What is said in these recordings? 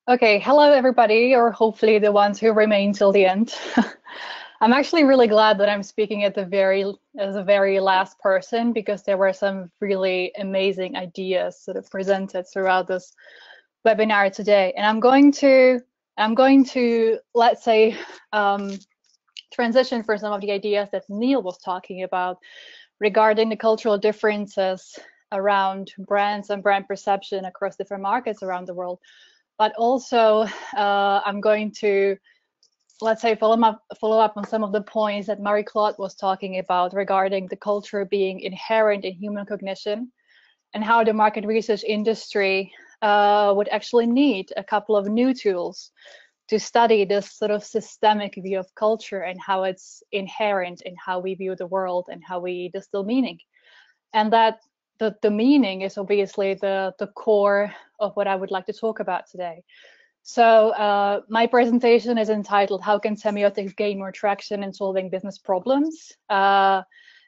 Okay, hello everybody, or hopefully the ones who remain till the end. I'm actually really glad that I'm speaking at the very last person because there were some really amazing ideas sort of presented throughout this webinar today, and I'm going to let's say transition for some of the ideas that Neil was talking about regarding the cultural differences around brands and brand perception across different markets around the world. But also, I'm going to, let's say, follow up on some of the points that Marie-Claude was talking about regarding the culture being inherent in human cognition and how the market research industry would actually need a couple of new tools to study this sort of systemic view of culture and how it's inherent in how we view the world and how we distill meaning. And that the meaning is obviously the core of what I would like to talk about today. So my presentation is entitled, How Can Semiotics Gain More Traction in Solving Business Problems? My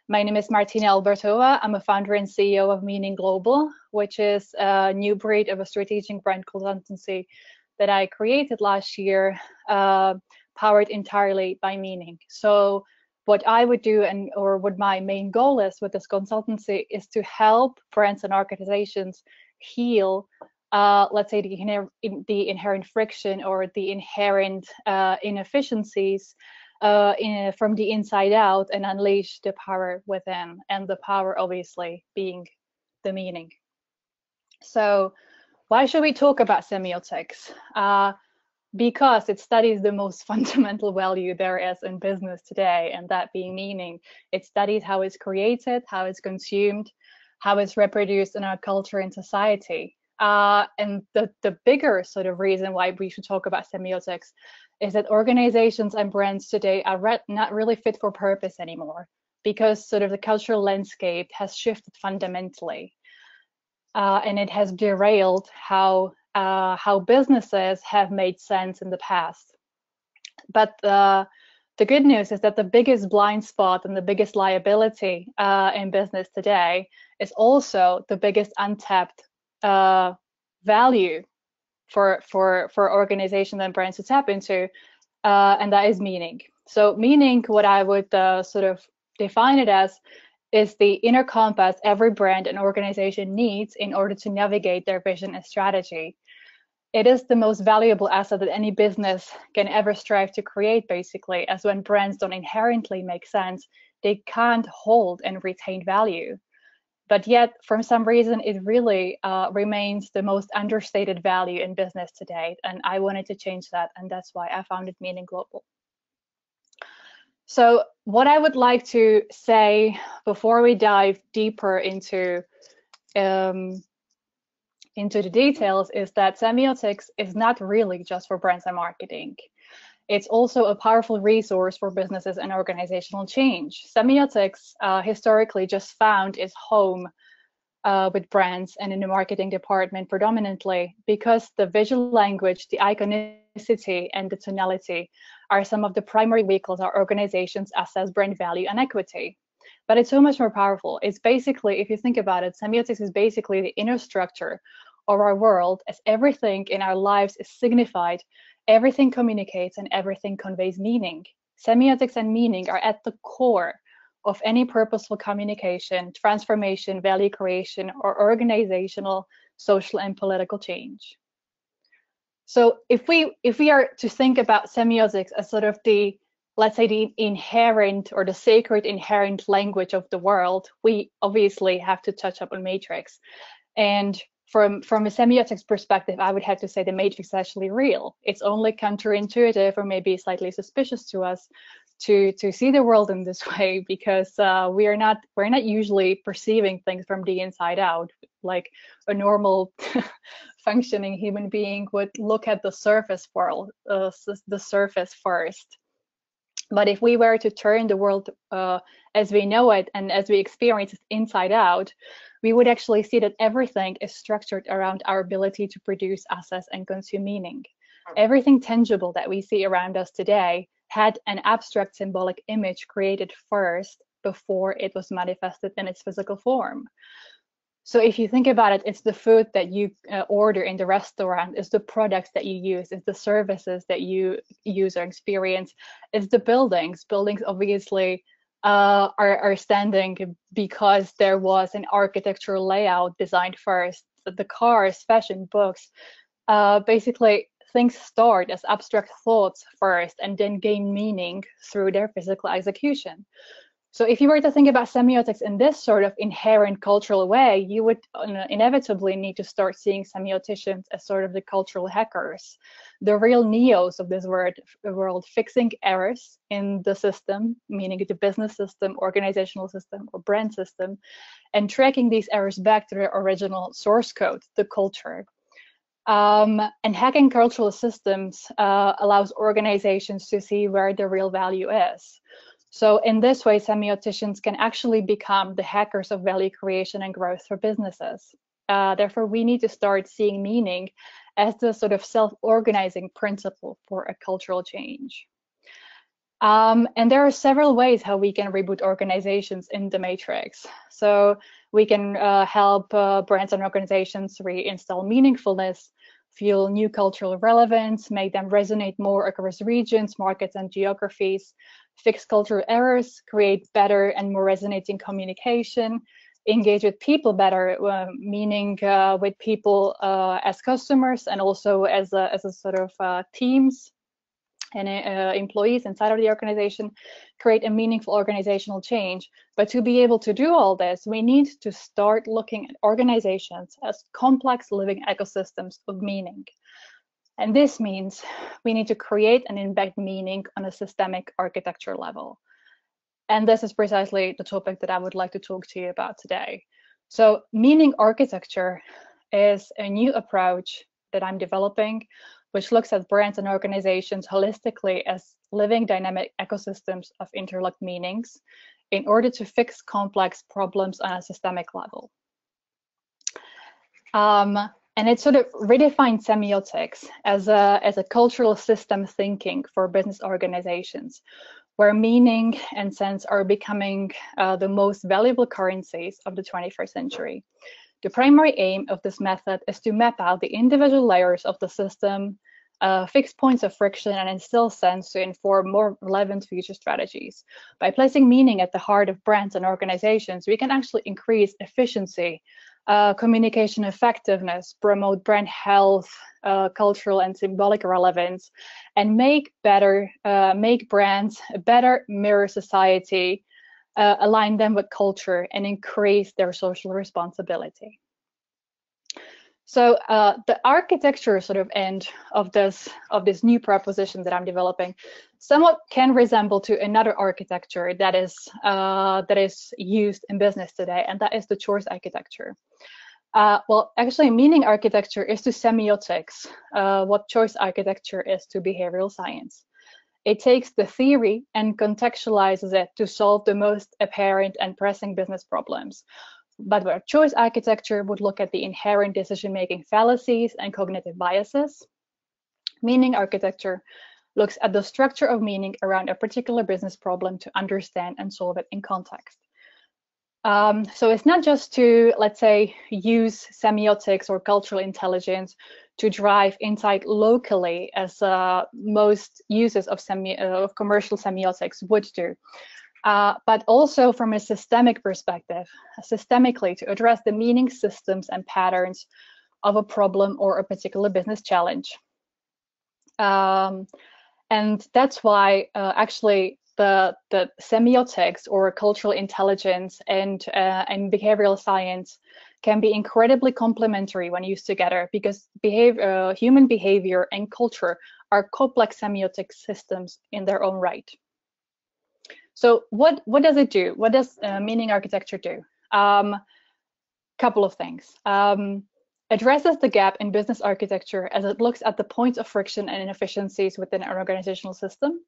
name is Martina Albertova. I'm a founder and CEO of Meaning Global, which is a new breed of a strategic brand consultancy that I created last year, powered entirely by meaning. So what I would do or what my main goal is with this consultancy is to help brands and organizations heal, let's say, the inherent friction or the inherent inefficiencies from the inside out and unleash the power within, and the power obviously being the meaning. So why should we talk about semiotics? Because it studies the most fundamental value there is in business today, and that being meaning. It studies how it's created, how it's consumed, how it's reproduced in our culture and society. And the bigger sort of reason why we should talk about semiotics is that organizations and brands today are not really fit for purpose anymore, because sort of the cultural landscape has shifted fundamentally. And it has derailed how businesses have made sense in the past. But the good news is that the biggest blind spot and the biggest liability in business today is also the biggest untapped value for organizations and brands to tap into, and that is meaning. So meaning, what I would sort of define it as, is the inner compass every brand and organization needs in order to navigate their vision and strategy. It is the most valuable asset that any business can ever strive to create, basically, as when brands don't inherently make sense, they can't hold and retain value. But yet, for some reason, it really remains the most understated value in business today. And I wanted to change that, and that's why I founded Meaning Global. So what I would like to say before we dive deeper into the details is that semiotics is not really just for brands and marketing. It's also a powerful resource for businesses and organizational change. Semiotics historically just found its home with brands and in the marketing department predominantly, because the visual language, the iconicity, and the tonality are some of the primary vehicles our organizations assess brand value and equity. But it's so much more powerful. It's basically, if you think about it, semiotics is basically the inner structure of our world, as everything in our lives is signified, everything communicates, and everything conveys meaning. Semiotics and meaning are at the core of any purposeful communication, transformation, value creation, or organizational, social, and political change. So if we are to think about semiotics as sort of the, let's say, the inherent or the sacred inherent language of the world, we obviously have to touch up on matrix. And from a semiotics perspective, I would have to say the matrix is actually real. It's only counterintuitive or maybe slightly suspicious to us to see the world in this way, because we're not usually perceiving things from the inside out, like a normal functioning human being would look at the surface world, the surface first. But if we were to turn the world as we know it and as we experience it inside out, we would actually see that everything is structured around our ability to produce, assess, and consume meaning. Everything tangible that we see around us today had an abstract symbolic image created first before it was manifested in its physical form. So if you think about it, it's the food that you order in the restaurant, it's the products that you use, it's the services that you use or experience, it's the buildings. Buildings obviously are standing because there was an architectural layout designed first. The cars, fashion, books, basically things start as abstract thoughts first and then gain meaning through their physical execution. So if you were to think about semiotics in this sort of inherent cultural way, you would inevitably need to start seeing semioticians as sort of the cultural hackers, the real neos of this world, fixing errors in the system, meaning the business system, organizational system, or brand system, and tracking these errors back to their original source code, the culture. And hacking cultural systems allows organizations to see where the real value is. So in this way, semioticians can actually become the hackers of value creation and growth for businesses. Therefore, we need to start seeing meaning as the sort of self-organizing principle for a cultural change. And there are several ways how we can reboot organizations in the matrix. So we can help brands and organizations reinstall meaningfulness, fuel new cultural relevance, make them resonate more across regions, markets, and geographies, fix cultural errors, create better and more resonating communication, engage with people better, meaning with people as customers and also as a sort of teams and employees inside of the organization, create a meaningful organizational change. But to be able to do all this, we need to start looking at organizations as complex living ecosystems of meaning. And this means we need to create and embed meaning on a systemic architecture level. And this is precisely the topic that I would like to talk to you about today. So meaning architecture is a new approach that I'm developing, which looks at brands and organizations holistically as living dynamic ecosystems of interlocked meanings in order to fix complex problems on a systemic level. And it sort of redefines semiotics as a cultural system thinking for business organizations, where meaning and sense are becoming the most valuable currencies of the 21st century. The primary aim of this method is to map out the individual layers of the system, fix points of friction, and instill sense to inform more relevant future strategies. By placing meaning at the heart of brands and organizations, we can actually increase efficiency, communication effectiveness, promote brand health, cultural and symbolic relevance, and make brands a better mirror society, align them with culture, and increase their social responsibility. So the architecture sort of end of this new proposition that I'm developing somewhat can resemble to another architecture that is used in business today, and that is the choice architecture. Well, actually, meaning architecture is to semiotics what choice architecture is to behavioral science. It takes the theory and contextualizes it to solve the most apparent and pressing business problems. But where choice architecture would look at the inherent decision-making fallacies and cognitive biases, meaning architecture looks at the structure of meaning around a particular business problem to understand and solve it in context. So it's not just to, let's say, use semiotics or cultural intelligence to drive insight locally, as most users of commercial semiotics would do, but also from a systemic perspective, systemically to address the meaning systems and patterns of a problem or a particular business challenge. And that's why actually the semiotics or cultural intelligence and behavioral science can be incredibly complementary when used together, because human behavior and culture are complex semiotic systems in their own right. So what does it do? What does meaning architecture do? Couple of things. Addresses the gap in business architecture as it looks at the points of friction and inefficiencies within an organizational system.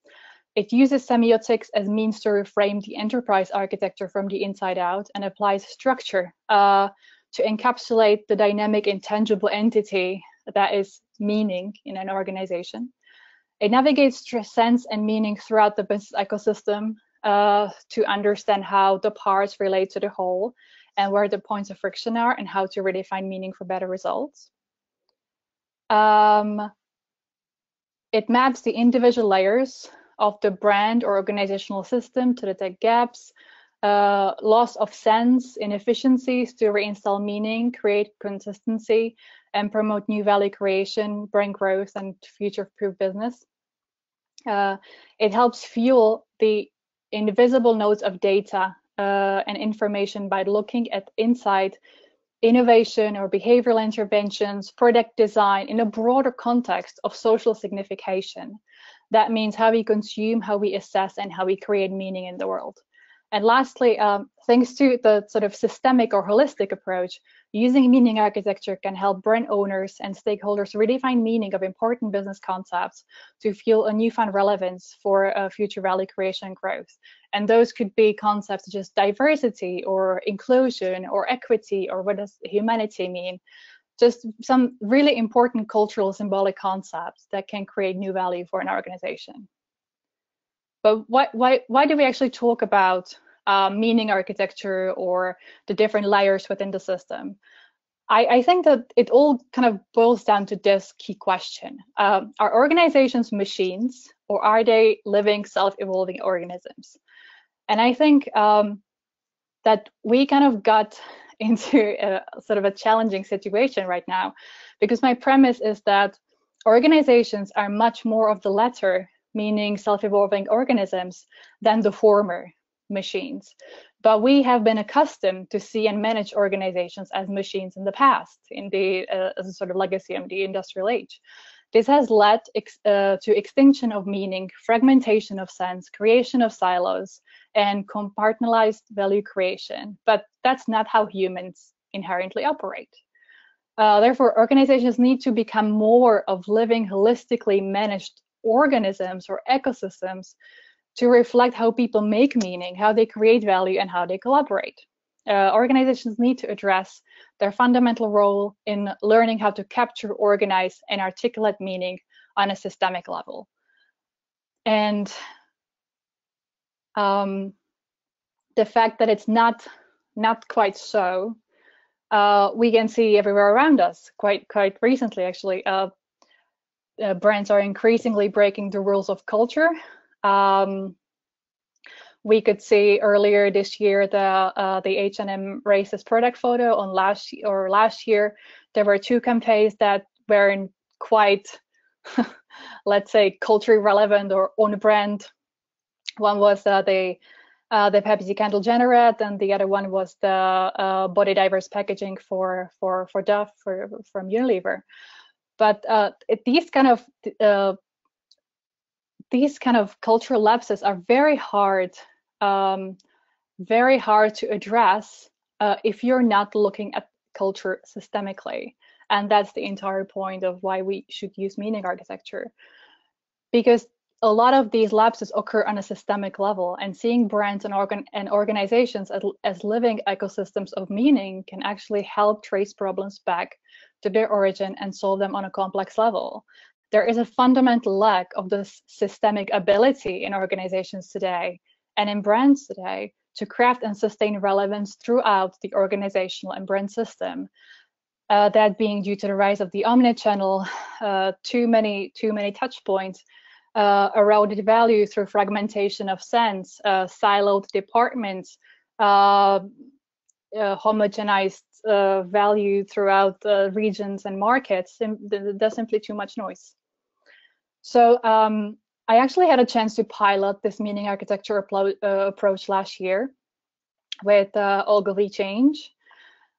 It uses semiotics as means to reframe the enterprise architecture from the inside out and applies structure to encapsulate the dynamic intangible entity that is meaning in an organization. It navigates sense and meaning throughout the business ecosystem to understand how the parts relate to the whole, and where the points of friction are and how to redefine meaning for better results. It maps the individual layers of the brand or organizational system to detect gaps, loss of sense, inefficiencies to reinstall meaning, create consistency, and promote new value creation, bring growth, and future-proof business. It helps fuel the invisible nodes of data and information by looking at insight, innovation, or behavioral interventions, product design in a broader context of social signification. That means how we consume, how we assess, and how we create meaning in the world. And lastly, thanks to the sort of systemic or holistic approach, using meaning architecture can help brand owners and stakeholders redefine meaning of important business concepts to fuel a newfound relevance for future value creation and growth. And those could be concepts such as diversity or inclusion or equity, or what does humanity mean? Just some really important cultural symbolic concepts that can create new value for an organization. But why do we actually talk about meaning architecture or the different layers within the system? I think that it all kind of boils down to this key question. Are organizations machines, or are they living, self-evolving organisms? And I think that we kind of got into a sort of a challenging situation right now, because my premise is that organizations are much more of the latter, meaning self-evolving organisms, than the former, machines. But we have been accustomed to see and manage organizations as machines in the past, in the as a sort of legacy of the industrial age. This has led to extinction of meaning, fragmentation of sense, creation of silos, and compartmentalized value creation. But that's not how humans inherently operate. Therefore, organizations need to become more of living, holistically managed organisms or ecosystems to reflect how people make meaning, how they create value, and how they collaborate. Organizations need to address their fundamental role in learning how to capture, organize, and articulate meaning on a systemic level. And the fact that it's not quite so, we can see everywhere around us. Quite recently, actually, brands are increasingly breaking the rules of culture. We could see earlier this year the H&M racist product photo on last year. There were two campaigns that weren't quite, let's say, culturally relevant or on brand. One was the Pepsi Kendall Jenner ad, and the other one was the body diverse packaging for Dove from Unilever. But these kind of cultural lapses are very hard to address if you're not looking at culture systemically. And that's the entire point of why we should use meaning architecture. Because a lot of these lapses occur on a systemic level, and seeing brands and organizations as living ecosystems of meaning can actually help trace problems back to their origin and solve them on a complex level. There is a fundamental lack of this systemic ability in organizations today and in brands today to craft and sustain relevance throughout the organizational and brand system. That being due to the rise of the omnichannel, too many touch points, eroded value through fragmentation of sense, siloed departments, homogenized value throughout regions and markets. There's simply too much noise. So I actually had a chance to pilot this meaning architecture approach last year with Ogilvy Change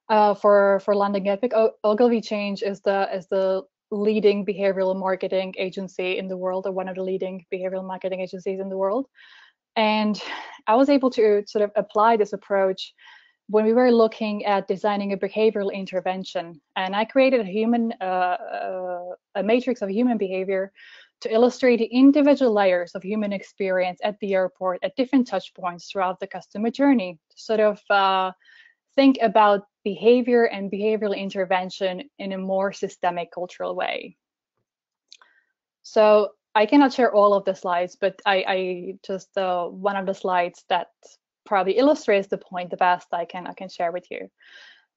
for London Gatwick. Ogilvy Change is the leading behavioral marketing agency in the world, or one of the leading behavioral marketing agencies in the world. And I was able to sort of apply this approach when we were looking at designing a behavioral intervention. And I created a matrix of human behavior to illustrate the individual layers of human experience at the airport at different touch points throughout the customer journey, to sort of think about behavior and behavioral intervention in a more systemic cultural way. So I cannot share all of the slides, but I just one of the slides that probably illustrates the point the best I can share with you.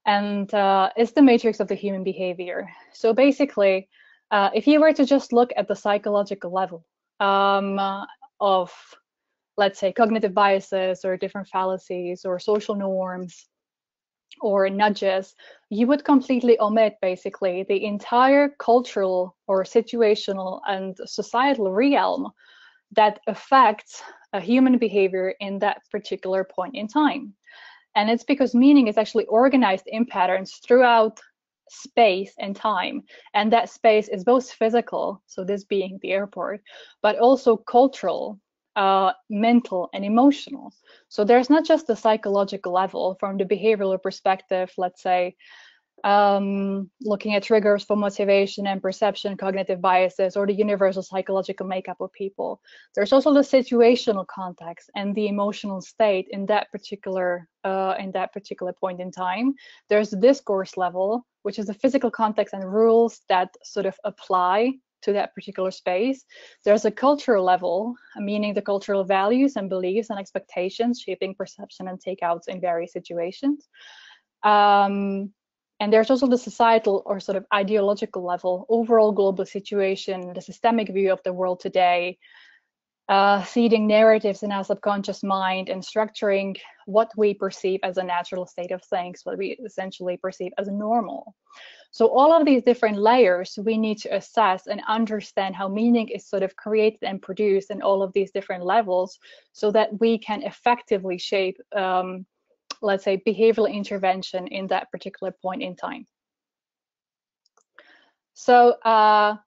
And it's the matrix of the human behavior. So basically, if you were to just look at the psychological level of, let's say, cognitive biases or different fallacies or social norms or nudges, you would completely omit basically the entire cultural or situational and societal realm that affects a human behavior in that particular point in time. And it's because meaning is actually organized in patterns throughout space and time. And that space is both physical, so this being the airport, but also cultural, mental, and emotional. So there's not just the psychological level from the behavioral perspective, let's say, looking at triggers for motivation and perception, cognitive biases, or the universal psychological makeup of people. There's also the situational context and the emotional state in that particular point in time. There's the discourse level, which is the physical context and rules that sort of apply to that particular space. There's a cultural level, meaning the cultural values and beliefs and expectations shaping perception and takeouts in various situations. And there's also the societal or sort of ideological level, overall global situation, the systemic view of the world today, seeding narratives in our subconscious mind and structuring what we perceive as a natural state of things, what we essentially perceive as normal. So all of these different layers, we need to assess and understand how meaning is sort of created and produced in all of these different levels so that we can effectively shape let's say, behavioral intervention in that particular point in time. So a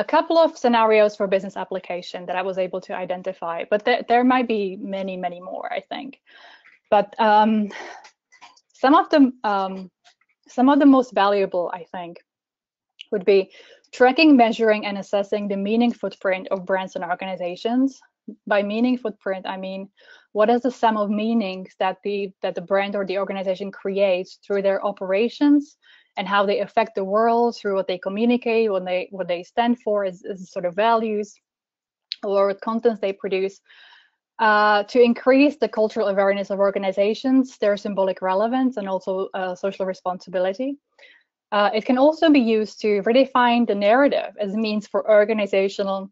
couple of scenarios for business application that I was able to identify, but there might be many, many more, I think. But some of the most valuable, I think, would be tracking, measuring, and assessing the meaning footprint of brands and organizations. By meaning footprint, I mean, what is the sum of meanings that the brand or the organization creates through their operations and how they affect the world through what they communicate, what they stand for as sort of values or what contents they produce. To increase the cultural awareness of organizations, their symbolic relevance, and also social responsibility. It can also be used to redefine the narrative as a means for organizational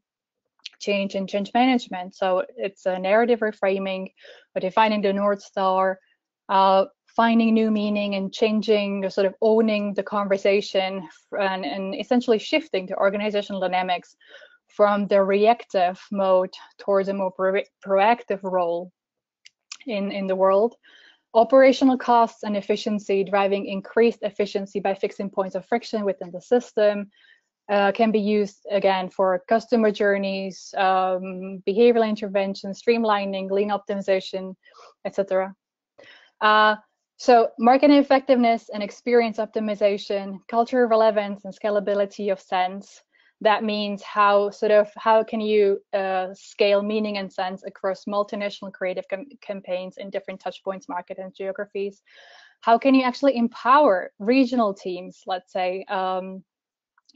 change and change management. So it's a narrative reframing, or defining the North Star, finding new meaning and changing, or sort of owning the conversation and essentially shifting the organizational dynamics from the reactive mode towards a more proactive role in the world. Operational costs and efficiency, driving increased efficiency by fixing points of friction within the system, can be used again for customer journeys, behavioral intervention, streamlining, lean optimization, etc. So marketing effectiveness and experience optimization, cultural relevance and scalability of sense. That means how can you scale meaning and sense across multinational creative campaigns in different touch points, market and geographies? How can you actually empower regional teams, let's say,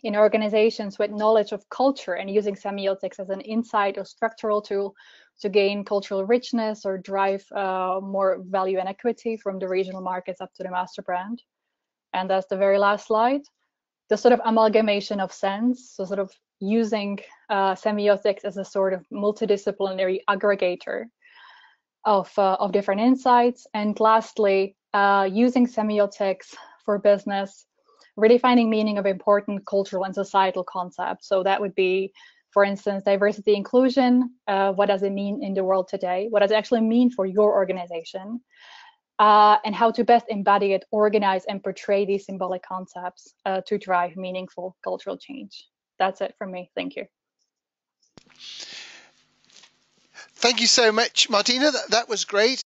in organizations with knowledge of culture and using semiotics as an insight or structural tool to gain cultural richness or drive more value and equity from the regional markets up to the master brand? And that's the very last slide. The sort of amalgamation of sense, so sort of using semiotics as a sort of multidisciplinary aggregator of different insights. And lastly, using semiotics for business, redefining meaning of important cultural and societal concepts. So that would be, for instance, diversity, inclusion. What does it mean in the world today? What does it actually mean for your organization? And how to best embody it, organize, and portray these symbolic concepts to drive meaningful cultural change. That's it from me. Thank you. Thank you so much, Martina. That was great.